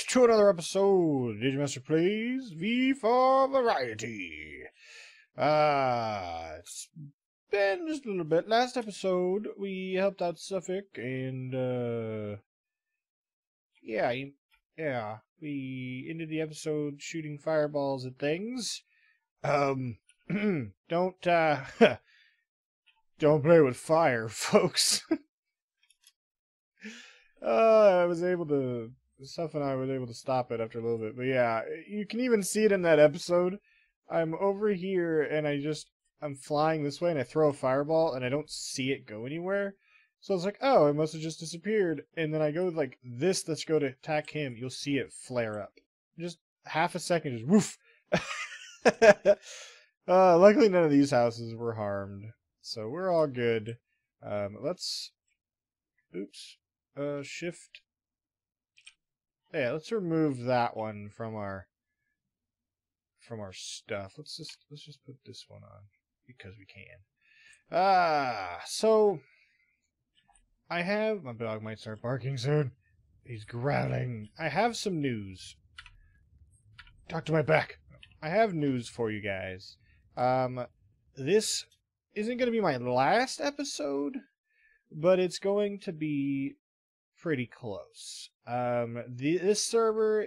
to another episode of Digimazter Plays V4Variety. It's been just a little bit. Last episode, we helped out Suffolk, and, we ended the episode shooting fireballs at things. Don't, don't play with fire, folks. Seth and I were able to stop it after a little bit. But yeah, you can even see it in that episode. I'm over here and I'm flying this way and I throw a fireball and I don't see it go anywhere. So it's like, oh, it must have just disappeared. And then I go like this, let's go to attack him. You'll see it flare up. Just half a second, just woof. Luckily none of these houses were harmed. So we're all good. Shift. Yeah, let's remove that one from our stuff. Let's just put this one on because we can. So I have my dog might start barking soon. He's growling. I have some news. Talk to my back. I have news for you guys. This isn't going to be my last episode, but it's going to be pretty close. This server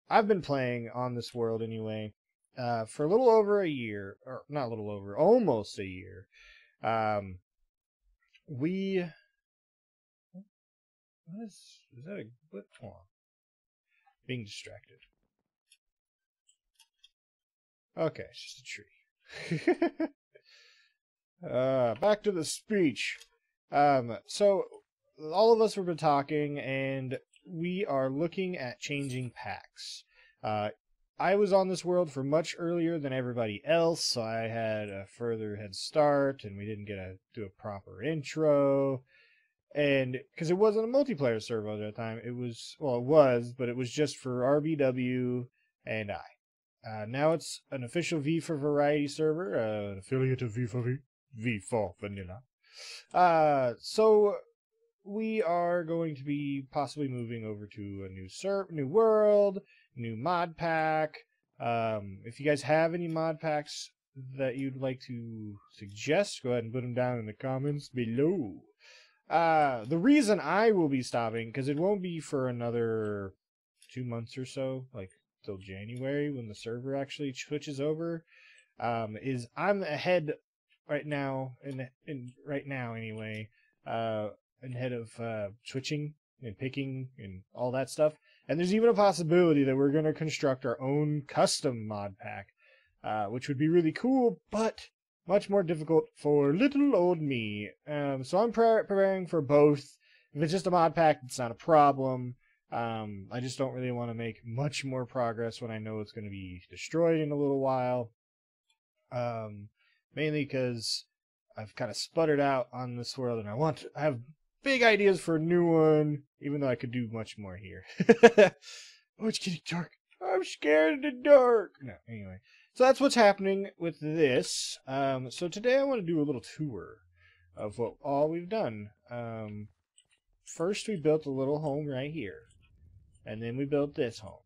I've been playing on this world anyway, for a little over a year, or not a little over, almost a year. Is that a what? Hold on. Being distracted. Okay, it's just a tree. Back to the speech. So all of us have been talking, and we are looking at changing packs. I was on this world for much earlier than everybody else, so I had a further head start, and we didn't get to do a proper intro. And because it wasn't a multiplayer server at that time, it was, but it was just for RBW and I. Now it's an official V4Variety server, an affiliate of V4 Vanilla. So we are going to be possibly moving over to a new world, new mod pack. If you guys have any mod packs that you'd like to suggest, go ahead and put them down in the comments below. The reason I will be stopping, because it won't be for another 2 months or so, like till January when the server actually switches over, is I'm ahead right now, anyway, ahead of switching and picking and all that stuff. And there's even a possibility that we're going to construct our own custom mod pack, which would be really cool, but much more difficult for little old me. So I'm preparing for both. If it's just a mod pack, it's not a problem. I just don't really want to make much more progress when I know it's going to be destroyed in a little while. Mainly because I've kind of sputtered out on this world, and I have big ideas for a new one, even though I could do much more here. Oh, it's getting dark. I'm scared of the dark. No, anyway. So that's what's happening with this. So today I want to do a little tour of what all we've done. First we built a little home right here. And then we built this home.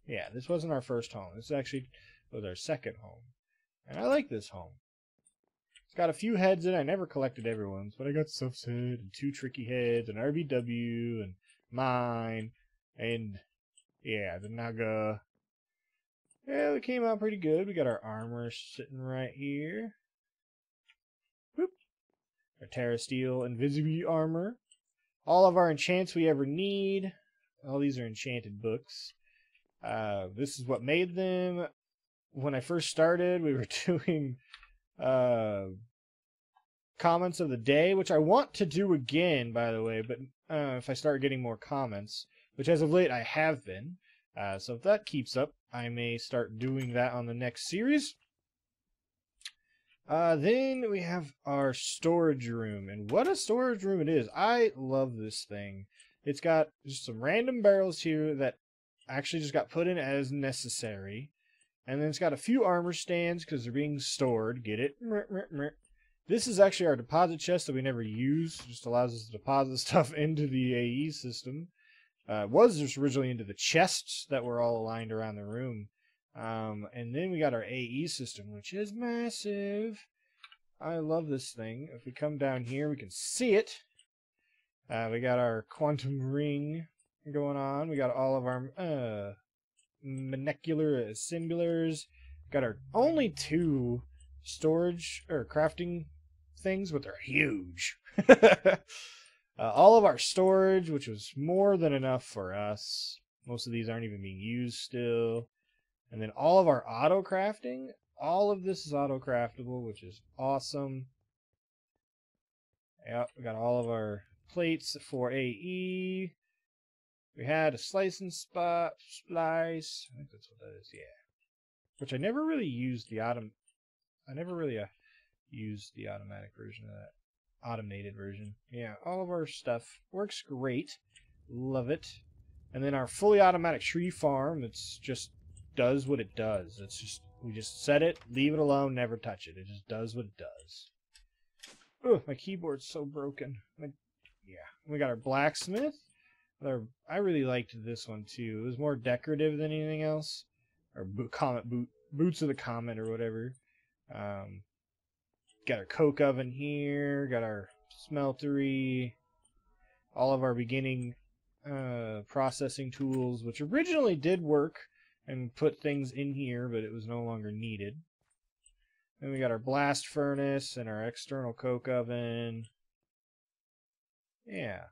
Yeah, this wasn't our first home. This actually was our second home. And I like this home. It's got a few heads in it. I never collected everyone's, but I got Suf's head and 2 tricky heads and RBW and mine and yeah, the Naga. Yeah, it came out pretty good. We got our armor sitting right here. Whoop. Our Terra Steel Invisible armor. All of our enchants we ever need. All these are enchanted books. This is what made them. When I first started, we were doing comments of the day, which I want to do again, by the way, but if I start getting more comments, which as of late I have been. So if that keeps up, I may start doing that on the next series. Then we have our storage room, and what a storage room it is. I love this thing. It's got just some random barrels here that actually just got put in as necessary. And then it's got a few armor stands because they're being stored. Get it? This is actually our deposit chest that we never use. It just allows us to deposit stuff into the AE system. Was just originally into the chests that were all aligned around the room. And then we got our AE system, which is massive. I love this thing. If we come down here, we can see it. We got our quantum ring going on. We got all of our molecular assemblers. Got our only 2 storage or crafting things, but they're huge. All of our storage, which was more than enough for us. Most of these aren't even being used still. And then all of our auto crafting. All of this is auto craftable, which is awesome. Yep, we got all of our plates for AE. We had a slice and splice. I think that's what that is, yeah. Which I never really used the used the automatic version of that. Automated version. Yeah, all of our stuff works great. Love it. And then our fully automatic tree farm, it's just does what it does. It's just, we just set it, leave it alone, never touch it. It just does what it does. Ugh, my keyboard's so broken. Yeah, we got our blacksmith. I really liked this one too. It was more decorative than anything else. Or boots of the comet or whatever. Got our coke oven here. Got our smeltery. All of our beginning processing tools, which originally did work and put things in here, but it was no longer needed. Then we got our blast furnace and our external coke oven. Yeah,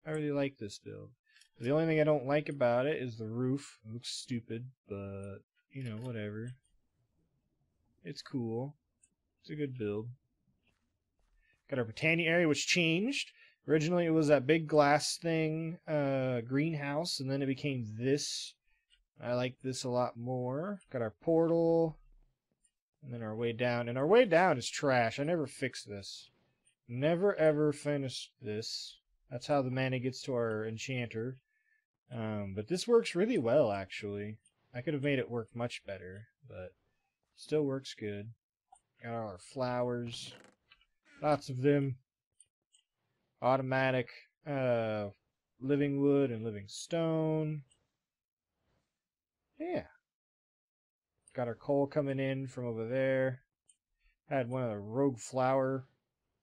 I really like this build. The only thing I don't like about it is the roof. It looks stupid, but, you know, whatever. It's cool. It's a good build. Got our Britannia area, which changed. Originally, it was that big glass thing, greenhouse, and then it became this. I like this a lot more. Got our portal, and then our way down. And our way down is trash. I never fixed this. Never, ever finished this. That's how the mana gets to our enchanter. But this works really well, actually. I could have made it work much better, but still works good. Got all our flowers. Lots of them. Automatic living wood and living stone. Yeah. Got our coal coming in from over there. Had one of the rogue flower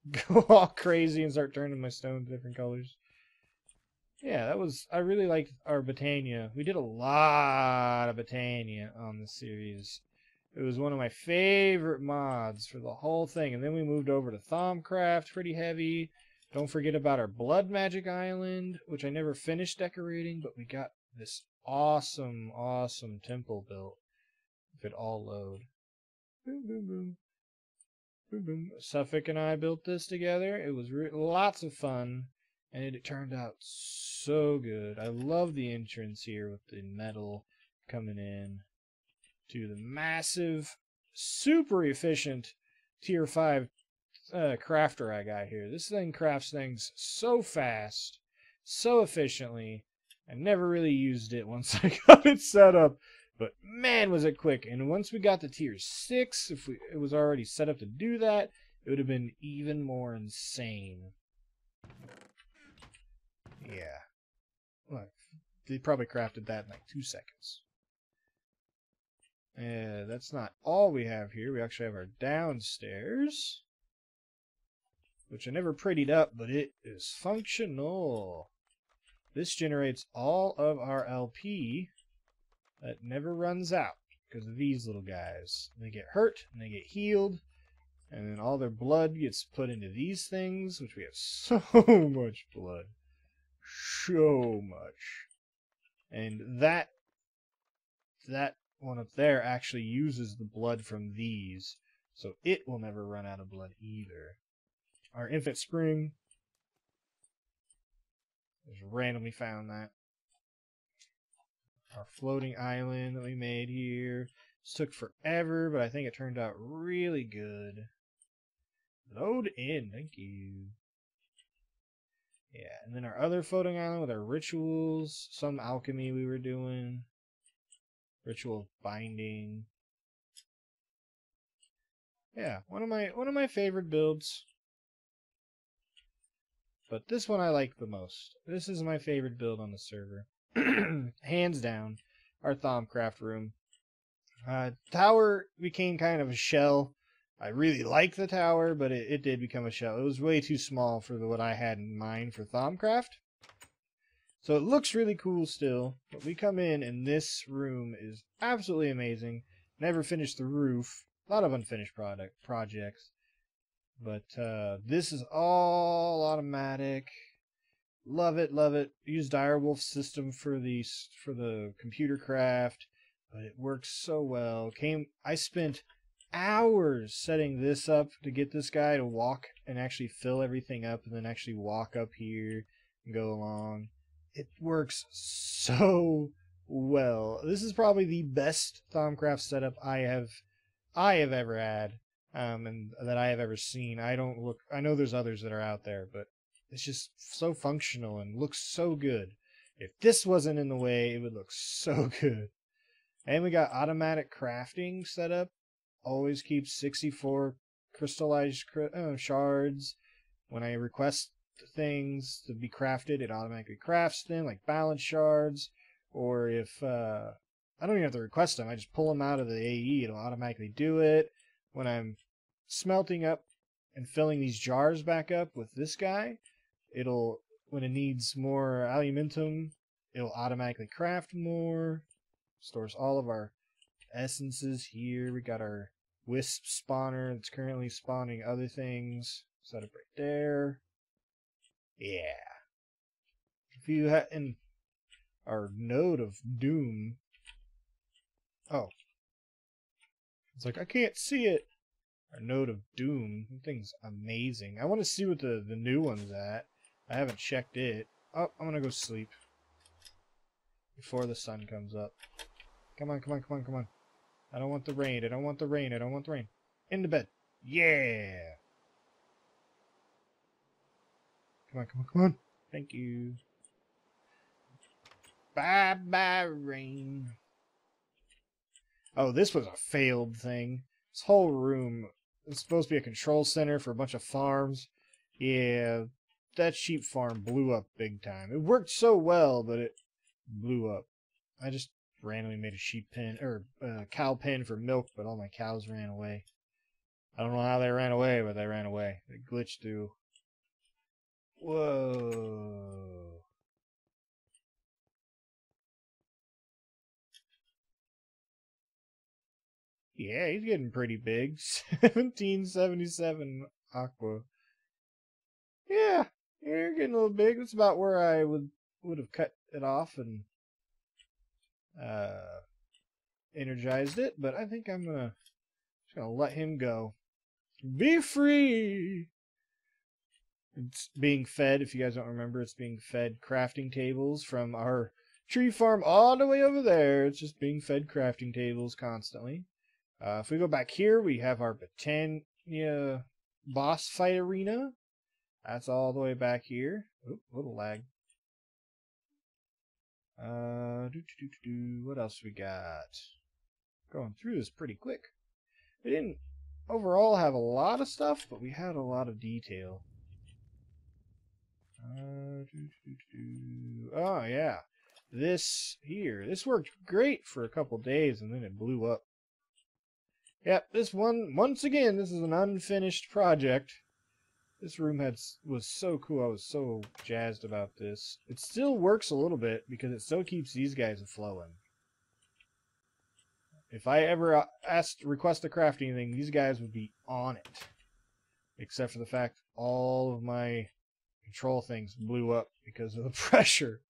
go all crazy and start turning my stone different colors. Yeah, that was... I really liked our Britannia. We did a lot of Britannia on this series. It was one of my favorite mods for the whole thing. And then we moved over to Thaumcraft, pretty heavy. Don't forget about our Blood Magic Island, which I never finished decorating, but we got this awesome, awesome temple built. If it all load. Boom, boom, boom. Boom, boom. Suffolk and I built this together. It was lots of fun, and it turned out so good. I love the entrance here with the metal coming in to the massive, super efficient tier 5 crafter I got here. This thing crafts things so fast, so efficiently. I never really used it once I got it set up, but man was it quick. And once we got to tier 6, if it was already set up to do that, it would have been even more insane. Yeah. Look, they probably crafted that in like 2 seconds. That's not all we have here. We actually have our downstairs, which I never prettied up, but it is functional. This generates all of our LP that never runs out because of these little guys. They get hurt and they get healed, and then all their blood gets put into these things, which we have so much blood. So much. And that one up there actually uses the blood from these, so it will never run out of blood either. Our infant spring, just randomly found that. Our floating island that we made here. This took forever, but I think it turned out really good. Load in, thank you. Yeah, and then our other floating island with our rituals, some alchemy we were doing. Ritual binding. Yeah, one of my favorite builds. but this one I like the most. This is my favorite build on the server. Hands down, our Thaumcraft room. Tower became kind of a shell. I really like the tower, but it did become a shell. It was way too small for what I had in mind for Thaumcraft. So it looks really cool still, but we come in and this room is absolutely amazing. Never finished the roof. A lot of unfinished projects. But this is all automatic. Love it, love it. Use Direwolf system for the computer craft, but it works so well. I spent hours setting this up to get this guy to walk and actually fill everything up and then actually walk up here and go along. It works so well. This is probably the best Thaumcraft setup I have ever had, and that I have ever seen. I know there's others that are out there, but it's just so functional and looks so good. If this wasn't in the way, it would look so good. And we got automatic crafting set up. Always keeps 64 crystallized shards. When I request things to be crafted, it automatically crafts them, like balance shards. Or if I don't even have to request them, I just pull them out of the AE, it'll automatically do it. When I'm smelting up and filling these jars back up with this guy, when it needs more aluminum, it'll automatically craft more. Stores all of our essences here. We got our wisp spawner that's currently spawning other things. Set up right there. Yeah. If you have in our node of doom. Oh. It's like I can't see it. Our node of doom. That thing's amazing. I want to see what the new one's at. I haven't checked it. Oh, I'm gonna go sleep before the sun comes up. Come on, come on, come on, come on. I don't want the rain. I don't want the rain. I don't want the rain. Into bed. Yeah. Come on, come on, come on. Thank you. Bye-bye, rain. Oh, this was a failed thing. This whole room is supposed to be a control center for a bunch of farms. Yeah, that sheep farm blew up big time. It worked so well, but it blew up. I just randomly made a sheep pen, or cow pen for milk, but all my cows ran away. I don't know how they ran away, but they ran away. They glitched through. Whoa. Yeah, he's getting pretty big. 1777 aqua. Yeah, you're getting a little big. That's about where I would have cut it off and energized it, but I think I'm just gonna let him go. Be free! It's being fed, if you guys don't remember, it's being fed crafting tables from our tree farm all the way over there. It's just being fed crafting tables constantly. If we go back here, we have our Britannia boss fight arena. That's all the way back here. Oop, little lag. What else we got? Going through this pretty quick. We didn't overall have a lot of stuff, but we had a lot of detail. Oh yeah, this worked great for a couple days, and then it blew up. Yep, this one, once again, this is an unfinished project. This room was so cool. I was so jazzed about this. It still works a little bit because it still keeps these guys flowing. If I ever request a crafting thing, these guys would be on it. Except for the fact all of my control things blew up because of the pressure.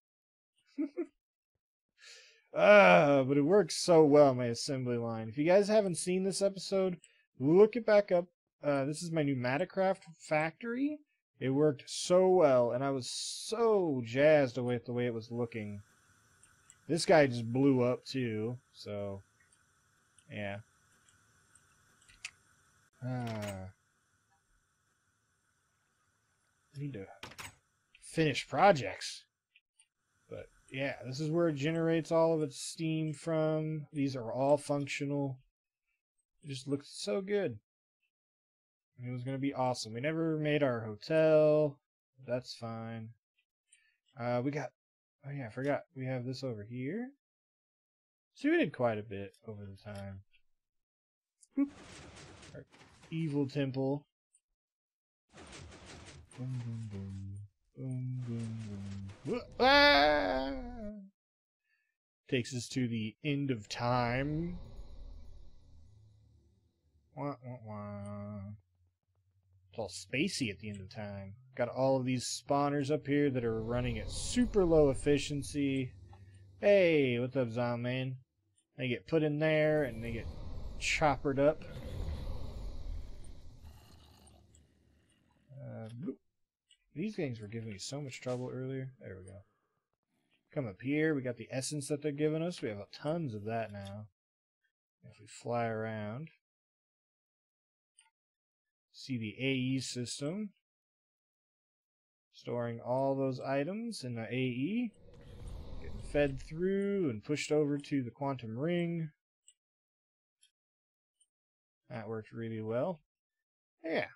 But it works so well, my assembly line. If you guys haven't seen this episode, look it back up. This is my Pneumaticraft factory. It worked so well, and I was so jazzed with the way it was looking. This guy just blew up too, so yeah. I need to finish projects. But yeah, this is where it generates all of its steam from. These are all functional. It just looks so good. It was going to be awesome. We never made our hotel. That's fine. We got... Oh yeah, I forgot. We have this over here. So we did quite a bit over the time. Boop. Our evil temple. Boom, boom, boom. Boom, boom, boom. Ah! Takes us to the end of time. Wah, wah, wah. It's all spacey at the end of time. Got all of these spawners up here that are running at super low efficiency. Hey, what's up, zombie man? They get put in there and they get choppered up. These things were giving me so much trouble earlier. There we go. Come up here. We got the essence that they're giving us. We have tons of that now. If we fly around, see the AE system. Storing all those items in the AE. Getting fed through and pushed over to the quantum ring. That worked really well. Yeah,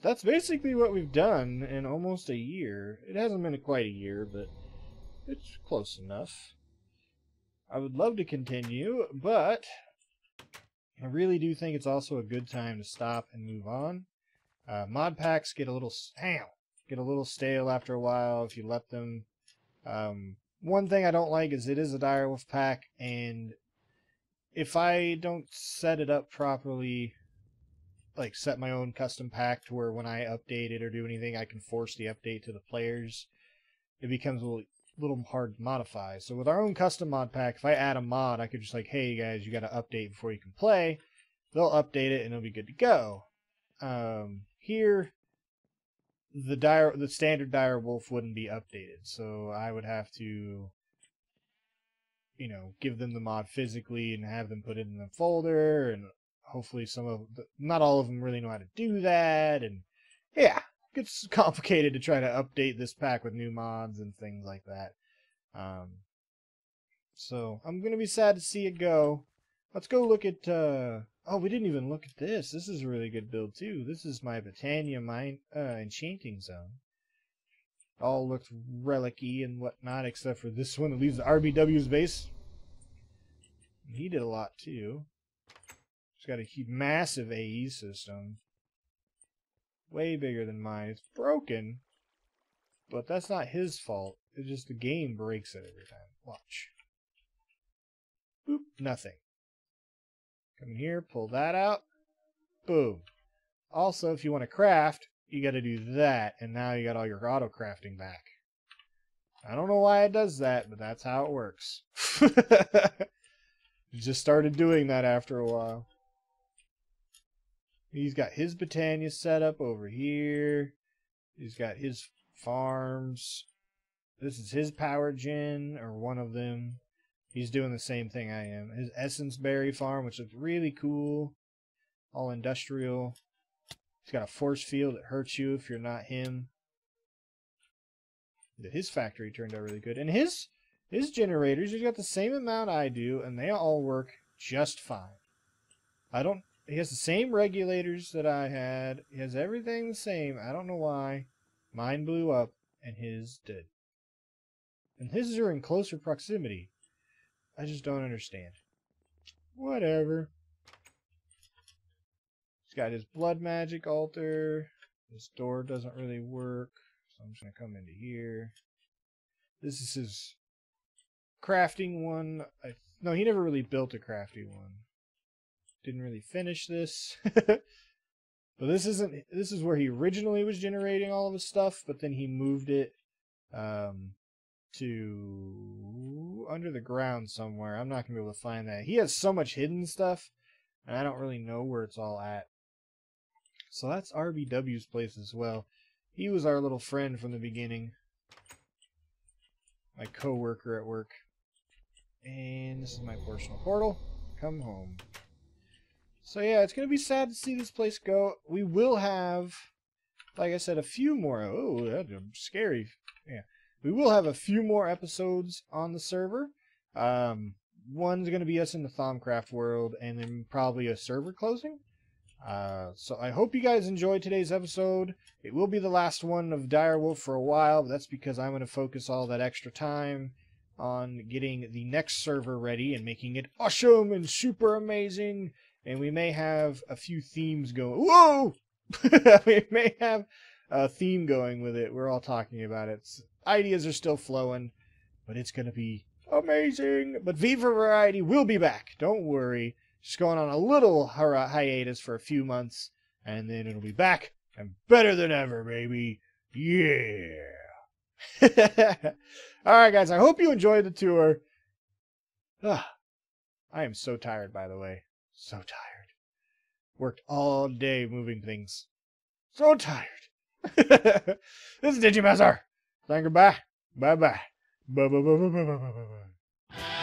that's basically what we've done in almost a year. It hasn't been quite a year, but it's close enough. I would love to continue, but I really do think it's also a good time to stop and move on. Mod packs get a little stale after a while if you let them. One thing I don't like is it is a Direwolf pack, and if I don't set it up properly, like set my own custom pack to where when I update it or do anything, I can force the update to the players, it becomes a little hard to modify. So with our own custom mod pack, if I add a mod, I could just like, hey guys, you got to update before you can play. They'll update it and it'll be good to go. Here, the standard Direwolf wouldn't be updated, so I would have to, give them the mod physically and have them put it in the folder, and hopefully not all of them really know how to do that, and yeah, it gets complicated to try to update this pack with new mods and things like that. So I'm gonna be sad to see it go. Let's go look at, oh, we didn't even look at this. This is a really good build too. This is my Britannia enchanting zone. All looks relic-y and whatnot, except for this one that leaves the RBW's base. He did a lot too. He's got a massive AE system. Way bigger than mine. It's broken, but that's not his fault. It's just the game breaks it every time. Watch. Boop, nothing. Come in here, pull that out. Boom. Also, if you want to craft, you got to do that, and now you got all your auto crafting back. I don't know why it does that, but that's how it works. He just started doing that after a while. He's got his Britannia set up over here. He's got his farms. This is his power gen, or one of them. He's doing the same thing I am. His Essence Berry farm, which looks really cool. All industrial. He's got a force field that hurts you if you're not him. His factory turned out really good. And his generators, he's got the same amount I do, and they all work just fine. He has the same regulators that I had. He has everything the same. I don't know why. Mine blew up, and his did. And his are in closer proximity. I just don't understand. Whatever. He's got his blood magic altar. This door doesn't really work, so I'm just going to come into here. This is his crafting one. No, he never really built a crafting one. Didn't really finish this. But this is where he originally was generating all of his stuff, but then he moved it to under the ground somewhere. I'm not going to be able to find that. He has so much hidden stuff, and I don't really know where it's all at. So that's RBW's place as well. He was our little friend from the beginning. My co-worker at work. And this is my personal portal. Come home. So yeah, it's going to be sad to see this place go. We will have, like I said, a few more. Oh, that's scary. Yeah. We will have a few more episodes on the server. One's going to be us in the Thaumcraft world, and then probably a server closing. So I hope you guys enjoyed today's episode. It will be the last one of Direwolf for a while, but that's because I'm going to focus all that extra time on getting the next server ready and making it awesome and super amazing. And we may have a few themes going. Whoa! We may have a theme going with it. We're all talking about it. Ideas are still flowing, but it's going to be amazing. But V4Variety will be back. Don't worry. Just going on a little hiatus for a few months, and then it'll be back and better than ever, baby. Yeah. Alright, guys, I hope you enjoyed the tour. I am so tired, by the way. So tired. Worked all day moving things. So tired. This is Digimazter. Saying goodbye. Bye-bye. Bye-bye-bye-bye-bye-bye-bye.